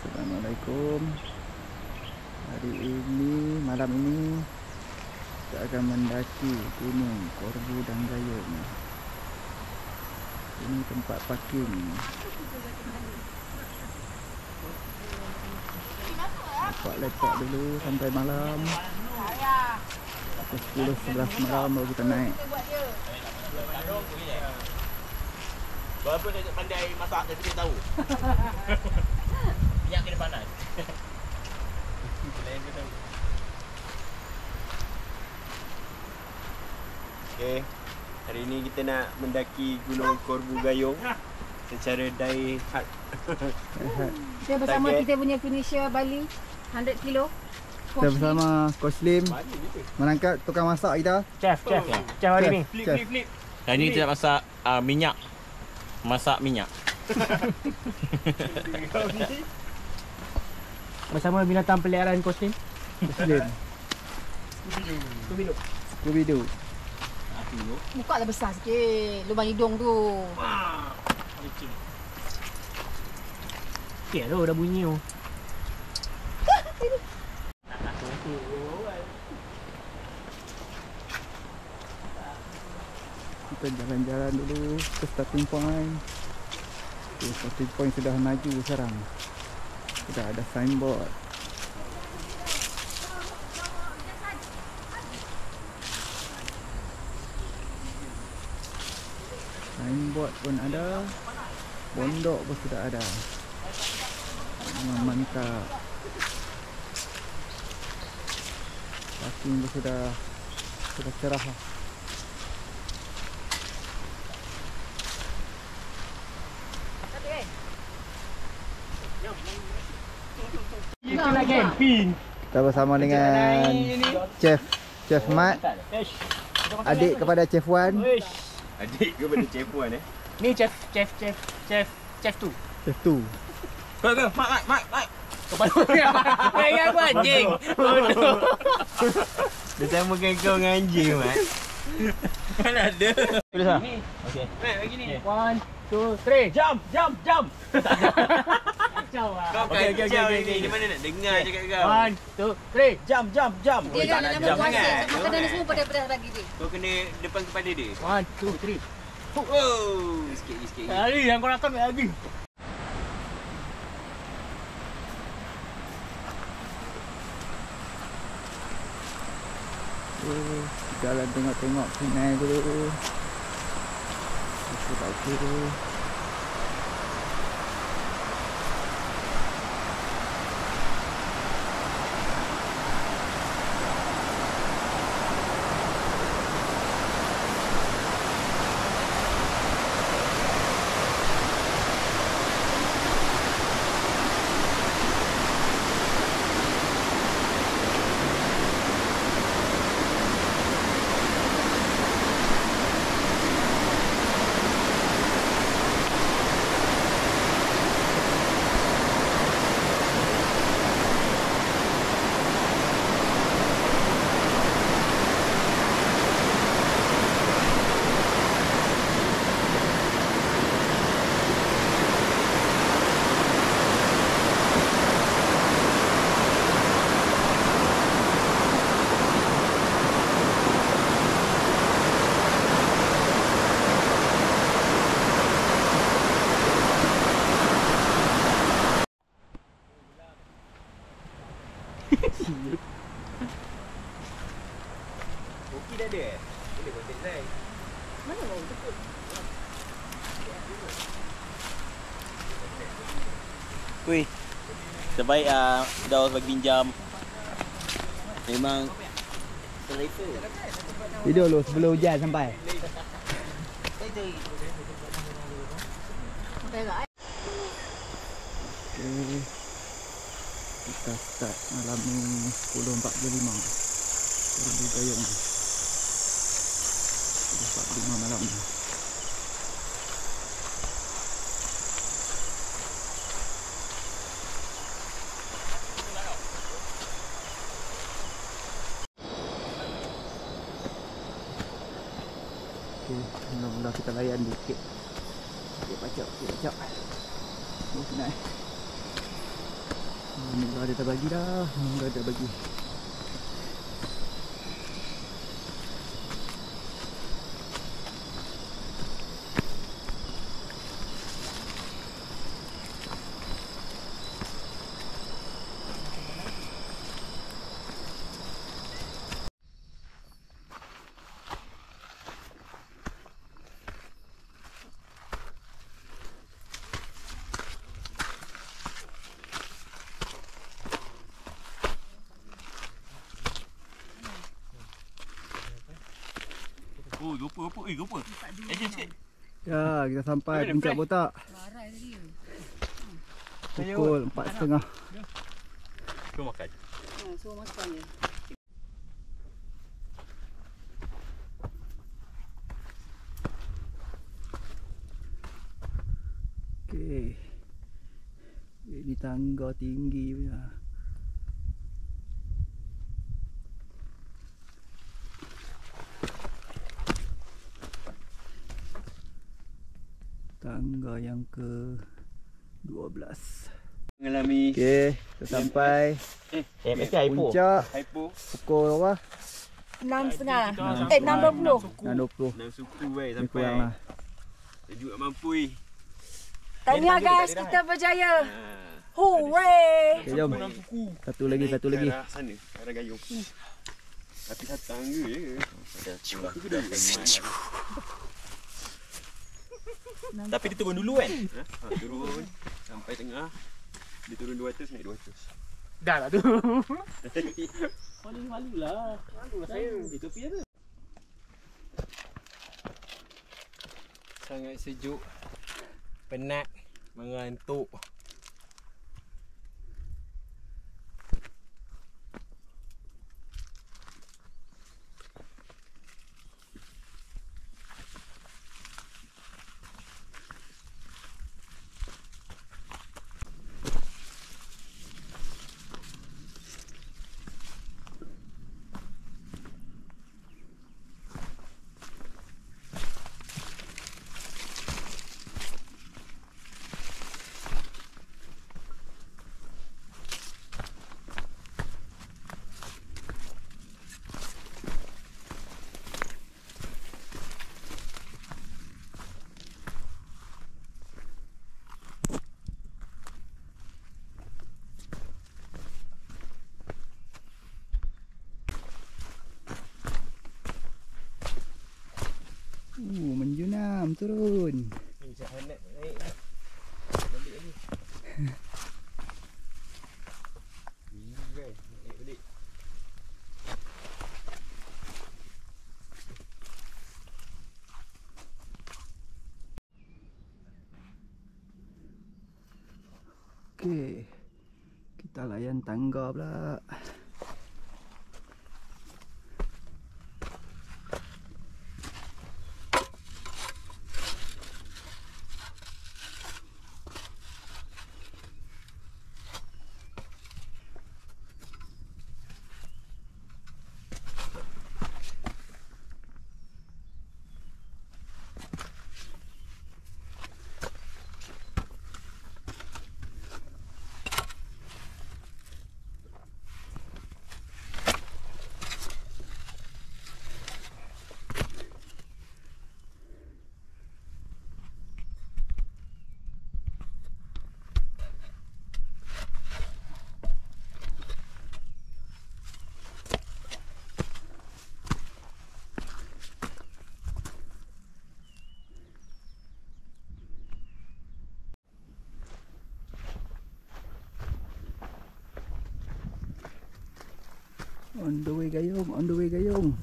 Assalamualaikum. Hari ini, malam ini kita akan mendaki Gunung Korbu dan Gayung. Ini tempat parking. Lepak dulu sampai malam. Pukul 10-11 malam baru kita naik. Walaupun dia tak pandai masak, tapi dia tahu. Minyak kena panas. Lain dia tahu. Okay, hari ini kita nak mendaki Gunung Korbu Gayung secara die hard. Kita bersama kita punya finisher Bali 100 kilo. Kita bersama Coach Lim menangkap tukang masak kita. Chef hari ni. Flip. Hari ni kita nak masak minyak. Masak minyak. Bersama binatang peliharaan Coach Lim. Coach Lim. Scooby-Doo. Muka dah besar sikit. Lubang hidung tu. Okay tu dah bunyi tu. Kita jalan-jalan dulu ke starting point. Okay, starting point sudah maju sekarang. Sudah ada signboard. Signboard pun ada. Pondok pun sudah ada. Memang mantap. Parking pun sudah cerah lah. Kita nak camping. Kita bersama dengan Chef Mat, adik kepada Chef Wan. Adik kepada Chef Wan Ni chef tu. Chef tu. Mak. Ingat aku anjing. Dia samakan kau dengan anjing, Mat. Kan ada. Tulis lah. Okey. Mat, bagi ni. 1, 2, 3. Jump. Kacau lah. Kau kacau ni. Di mana nak dengar cakap kau? 1, 2, 3. Jump. Dia tak dah nak nama jump kuasa. sangat. Makanan ni semua pedas-pedas lagi dia. Kau kena depan kepada dia. 1, 2, 3. Wow, sikit. Hari yang kau rakam lagi. Jalan tengok-tengok sungai dulu. Kita tak kira. Okey dah ada. Boleh kontak saya. Mana bau tu? Kuih. Terbaik Daus bagi pinjam. Memang selesa. Tidur dulu sebelum hujan sampai. Perak. Okay. Kita start malam ni 10.45. Korbu Gayung. 10.45 malam ni. Okay, mula-mula kita layan dikit. Okay, pacak. Ni naik. Alhamdulillah dia dah bagi dah. Alhamdulillah dia bagi. Oh, gopo. Sikit. Ya, kita sampai Mana puncak fresh? botak. Barai tadi. Pukul 4.30. Kau makan. Semua makan je. Okey. Ini tangga tinggi punya. Tangga yang ke 12. Mengalami Okey, kita sampai puncak hypo. pukul berapa? 6.30. 6.20. 6.20. 6 suku Lebih sampai. kurang lah. Sejuk mampu. Tahniah guys, kita berjaya. Hooray! Okey, jom. Satu lagi. Arah sana, arah gayung. Tapi satu tangga je. Tapi dia turun dulu kan? Turun sampai tengah. Dia turun 200, naik 200. Dah lah tu. Malu lah. Saya. Itu pia tu. Sangat sejuk. Penat. Mengantuk. Menjunam turun. Ni saya hendak naik. Balik lagi. Guys, naik balik. Okey. Kita layan tangga pula. On the way gayung.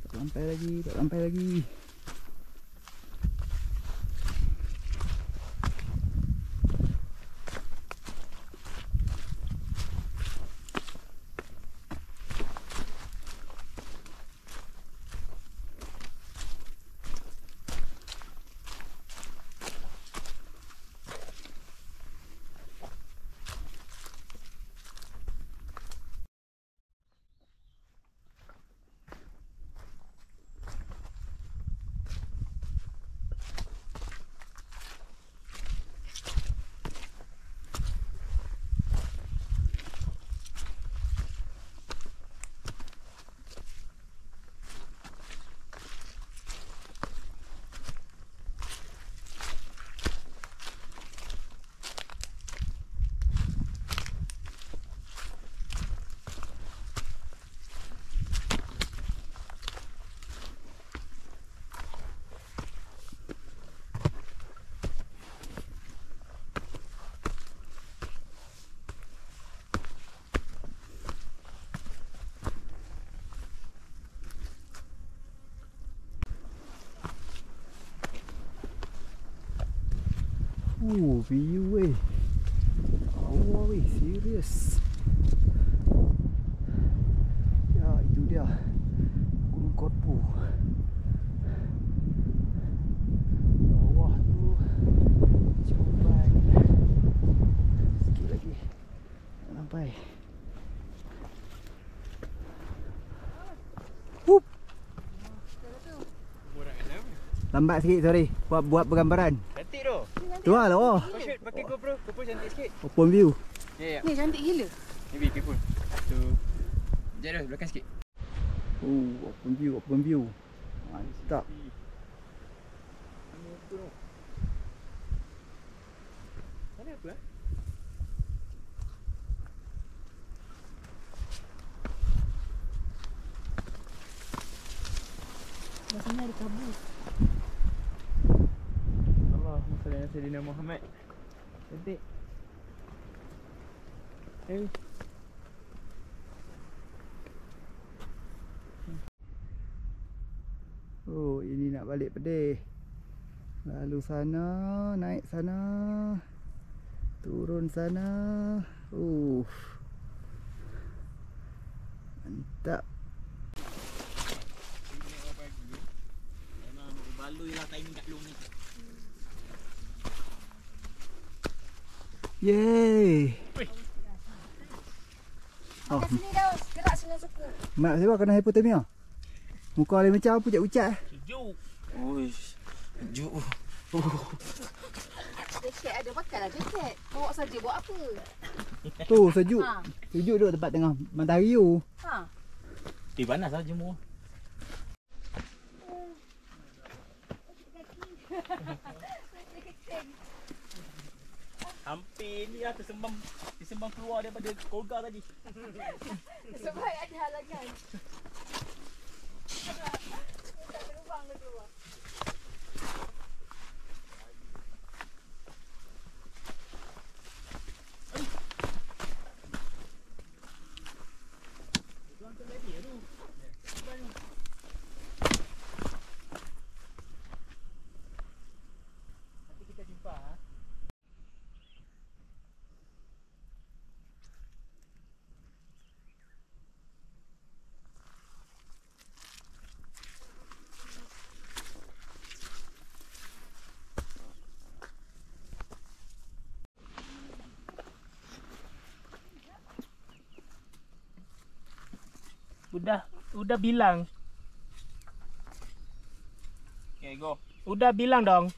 Tak sampai lagi. View weh. Allah weh, serius. Ya, itu dia. Gunung Korbu. Bawah tu Coban. Sikit lagi nak sampai. Hup. Lambat sikit, sorry. Buat pergambaran. Cantik tu. Tu lah lah. Oh shit, pakai GoPro. GoPro cantik sikit. Open view. Ya, ya. Ni cantik gila. Maybe careful. Tu. Jom belakang sikit. Open view. Mantap. Mana apa eh? Rasanya ada kabut. Allahumma salli ala sayyidina Muhammad. Cantik. Oh, ini nak balik Pedih. Lalu sana, naik sana. Turun sana. Mantap. Memang baloi lah timing kat long ni. Yeay. Oh, Kat sini dah gerak senang suku. Mak saya kena hipotermia. Muka dia macam pucat-pucat. Sejuk. Uish. Sejuk. Jaket ada, pakailah jaket. Bawa saja buat apa? Tu sejuk. Ha. Sejuk duduk tempat tengah matahari tu. Ha. Panas lah jemur. Hampir ni lah tersembam keluar daripada kolga tadi. Sebab ada halangan. Tak berubang ke keluar. Nanti kita jumpa ha. Udah bilang. Okay, go. Udah bilang dong.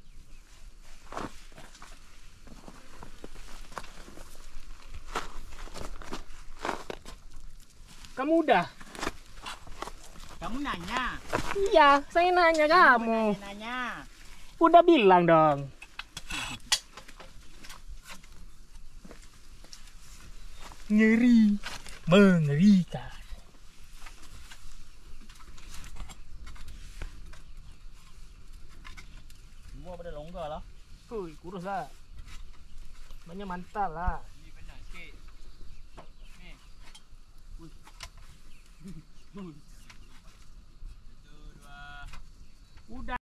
Kamu udah? Kamu nanya. Iya, saya nanya kamu. Nanya. Udah bilang dong. Ngeri, mengerikan. Semua pada longgar lah. Hui, kurus lah. Banyak mantal lah. Ni benar sikit. Ni. Ui.